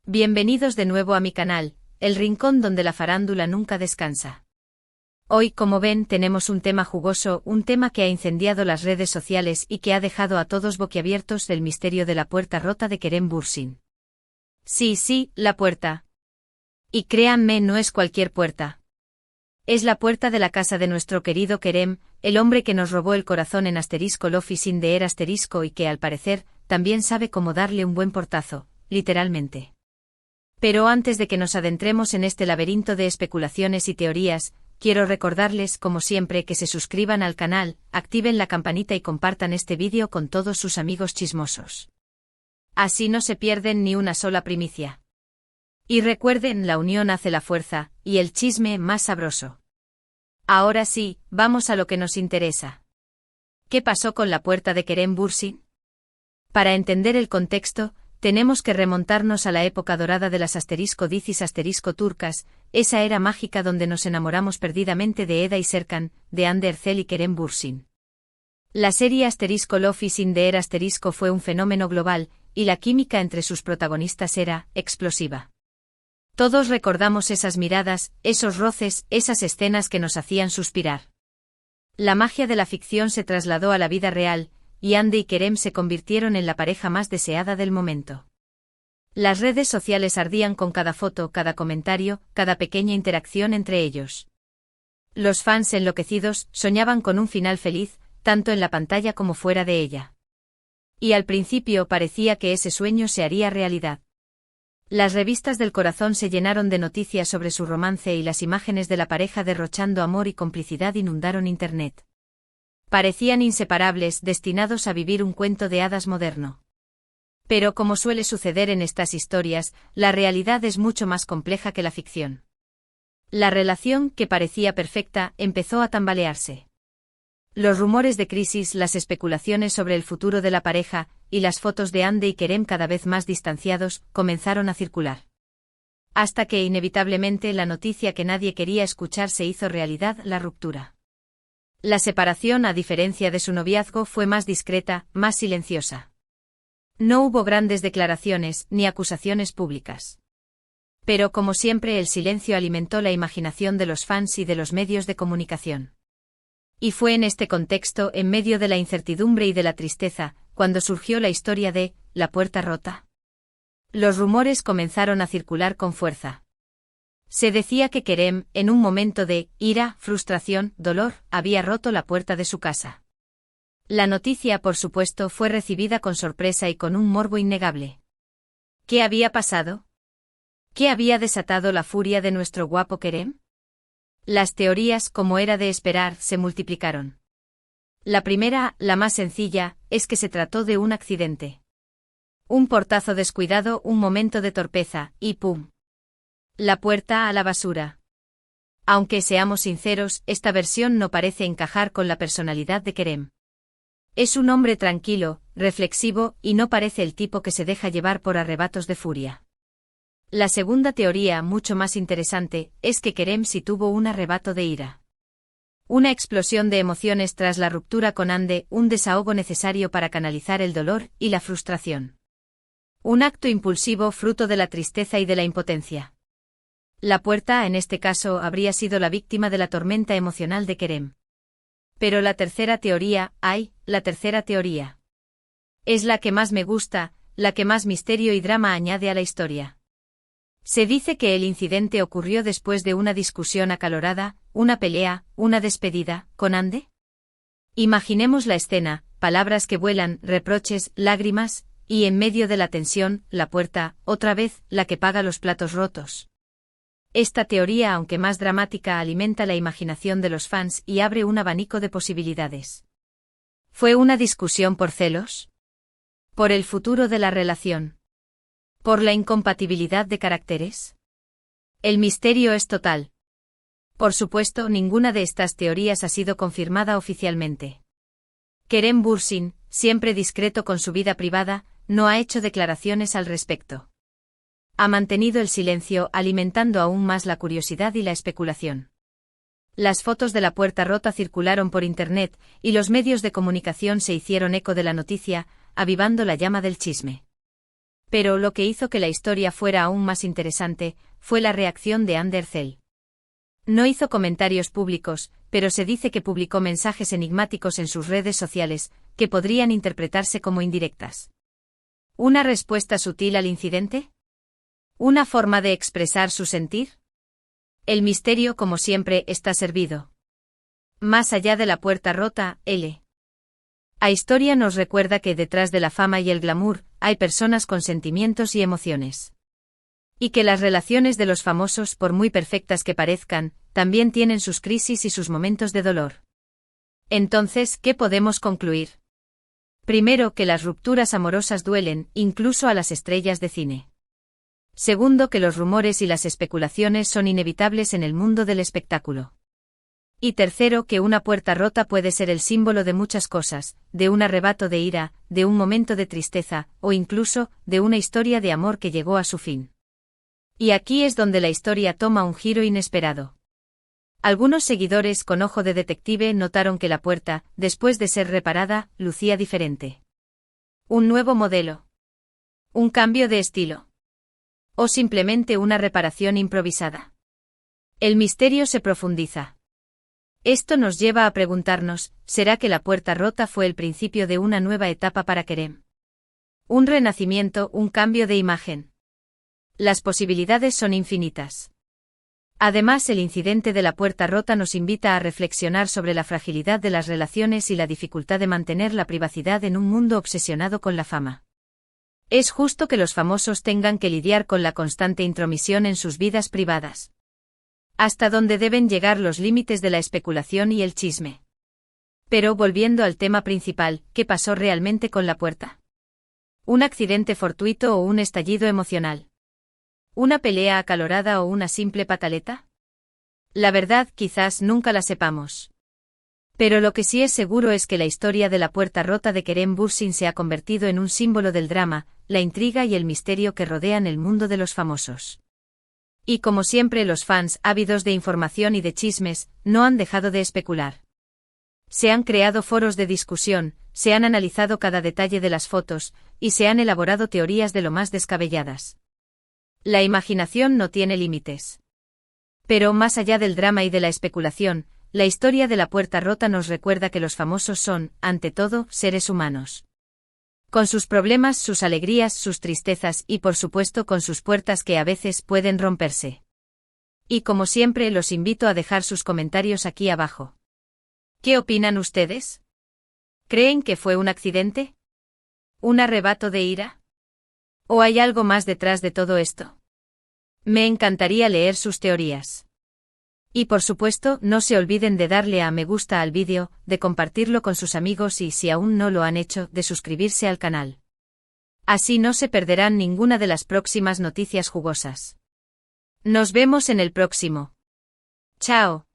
Bienvenidos de nuevo a mi canal, el rincón donde la farándula nunca descansa. Hoy, como ven, tenemos un tema jugoso, un tema que ha incendiado las redes sociales y que ha dejado a todos boquiabiertos del misterio de la puerta rota de Kerem Bürsin. Sí, la puerta. Y créanme, no es cualquier puerta. Es la puerta de la casa de nuestro querido Kerem, el hombre que nos robó el corazón en Love is in the air y que, al parecer, también sabe cómo darle un buen portazo, literalmente. Pero antes de que nos adentremos en este laberinto de especulaciones y teorías, quiero recordarles, como siempre, que se suscriban al canal, activen la campanita y compartan este vídeo con todos sus amigos chismosos. Así no se pierden ni una sola primicia. Y recuerden, la unión hace la fuerza, y el chisme más sabroso. Ahora sí, vamos a lo que nos interesa. ¿Qué pasó con la puerta de Kerem Bürsin? Para entender el contexto, tenemos que remontarnos a la época dorada de las *dicis turcas, esa era mágica donde nos enamoramos perdidamente de Eda y Serkan, de Hande Erçel y Kerem Bürsin. La serie Love is in the air fue un fenómeno global, y la química entre sus protagonistas era explosiva. Todos recordamos esas miradas, esos roces, esas escenas que nos hacían suspirar. La magia de la ficción se trasladó a la vida real, y Hande y Kerem se convirtieron en la pareja más deseada del momento. Las redes sociales ardían con cada foto, cada comentario, cada pequeña interacción entre ellos. Los fans enloquecidos soñaban con un final feliz, tanto en la pantalla como fuera de ella. Y al principio parecía que ese sueño se haría realidad. Las revistas del corazón se llenaron de noticias sobre su romance y las imágenes de la pareja derrochando amor y complicidad inundaron Internet. Parecían inseparables, destinados a vivir un cuento de hadas moderno. Pero como suele suceder en estas historias, la realidad es mucho más compleja que la ficción. La relación, que parecía perfecta, empezó a tambalearse. Los rumores de crisis, las especulaciones sobre el futuro de la pareja, y las fotos de Hande y Kerem cada vez más distanciados, comenzaron a circular. Hasta que inevitablemente la noticia que nadie quería escuchar se hizo realidad: la ruptura. La separación, a diferencia de su noviazgo, fue más discreta, más silenciosa. No hubo grandes declaraciones, ni acusaciones públicas. Pero como siempre, el silencio alimentó la imaginación de los fans y de los medios de comunicación. Y fue en este contexto, en medio de la incertidumbre y de la tristeza, cuando surgió la historia de la puerta rota. Los rumores comenzaron a circular con fuerza. Se decía que Kerem, en un momento de ira, frustración, dolor, había roto la puerta de su casa. La noticia, por supuesto, fue recibida con sorpresa y con un morbo innegable. ¿Qué había pasado? ¿Qué había desatado la furia de nuestro guapo Kerem? Las teorías, como era de esperar, se multiplicaron. La primera, la más sencilla, es que se trató de un accidente. Un portazo descuidado, un momento de torpeza, y ¡pum! La puerta a la basura. Aunque seamos sinceros, esta versión no parece encajar con la personalidad de Kerem. Es un hombre tranquilo, reflexivo, y no parece el tipo que se deja llevar por arrebatos de furia. La segunda teoría, mucho más interesante, es que Kerem sí tuvo un arrebato de ira. Una explosión de emociones tras la ruptura con Hande, un desahogo necesario para canalizar el dolor y la frustración. Un acto impulsivo fruto de la tristeza y de la impotencia. La puerta, en este caso, habría sido la víctima de la tormenta emocional de Kerem. Pero la tercera teoría, la tercera teoría. Es la que más me gusta, la que más misterio y drama añade a la historia. Se dice que el incidente ocurrió después de una discusión acalorada, una pelea, una despedida, con Hande. Imaginemos la escena: palabras que vuelan, reproches, lágrimas, y en medio de la tensión, la puerta, otra vez, la que paga los platos rotos. Esta teoría, aunque más dramática, alimenta la imaginación de los fans y abre un abanico de posibilidades. ¿Fue una discusión por celos? ¿Por el futuro de la relación? ¿Por la incompatibilidad de caracteres? El misterio es total. Por supuesto, ninguna de estas teorías ha sido confirmada oficialmente. Kerem Bürsin, siempre discreto con su vida privada, no ha hecho declaraciones al respecto. Ha mantenido el silencio, alimentando aún más la curiosidad y la especulación. Las fotos de la puerta rota circularon por Internet, y los medios de comunicación se hicieron eco de la noticia, avivando la llama del chisme. Pero lo que hizo que la historia fuera aún más interesante, fue la reacción de Andercel. No hizo comentarios públicos, pero se dice que publicó mensajes enigmáticos en sus redes sociales, que podrían interpretarse como indirectas. ¿Una respuesta sutil al incidente? ¿Una forma de expresar su sentir? El misterio, como siempre, está servido. Más allá de la puerta rota, La historia nos recuerda que detrás de la fama y el glamour, hay personas con sentimientos y emociones. Y que las relaciones de los famosos, por muy perfectas que parezcan, también tienen sus crisis y sus momentos de dolor. Entonces, ¿qué podemos concluir? Primero, que las rupturas amorosas duelen, incluso a las estrellas de cine. Segundo, que los rumores y las especulaciones son inevitables en el mundo del espectáculo. Y tercero, que una puerta rota puede ser el símbolo de muchas cosas, de un arrebato de ira, de un momento de tristeza, o incluso, de una historia de amor que llegó a su fin. Y aquí es donde la historia toma un giro inesperado. Algunos seguidores con ojo de detective notaron que la puerta, después de ser reparada, lucía diferente. Un nuevo modelo. Un cambio de estilo. O simplemente una reparación improvisada. El misterio se profundiza. Esto nos lleva a preguntarnos, ¿será que la puerta rota fue el principio de una nueva etapa para Kerem? Un renacimiento, un cambio de imagen. Las posibilidades son infinitas. Además, el incidente de la puerta rota nos invita a reflexionar sobre la fragilidad de las relaciones y la dificultad de mantener la privacidad en un mundo obsesionado con la fama. Es justo que los famosos tengan que lidiar con la constante intromisión en sus vidas privadas. ¿Hasta dónde deben llegar los límites de la especulación y el chisme? Pero volviendo al tema principal, ¿qué pasó realmente con la puerta? ¿Un accidente fortuito o un estallido emocional? ¿Una pelea acalorada o una simple pataleta? La verdad, quizás nunca la sepamos. Pero lo que sí es seguro es que la historia de la puerta rota de Kerem Bürsin se ha convertido en un símbolo del drama, la intriga y el misterio que rodean el mundo de los famosos. Y como siempre, los fans, ávidos de información y de chismes, no han dejado de especular. Se han creado foros de discusión, se han analizado cada detalle de las fotos, y se han elaborado teorías de lo más descabelladas. La imaginación no tiene límites. Pero más allá del drama y de la especulación, la historia de la puerta rota nos recuerda que los famosos son, ante todo, seres humanos. Con sus problemas, sus alegrías, sus tristezas y por supuesto con sus puertas que a veces pueden romperse. Y como siempre, los invito a dejar sus comentarios aquí abajo. ¿Qué opinan ustedes? ¿Creen que fue un accidente? ¿Un arrebato de ira? ¿O hay algo más detrás de todo esto? Me encantaría leer sus teorías. Y por supuesto, no se olviden de darle a me gusta al vídeo, de compartirlo con sus amigos y si aún no lo han hecho, de suscribirse al canal. Así no se perderán ninguna de las próximas noticias jugosas. Nos vemos en el próximo. Chao.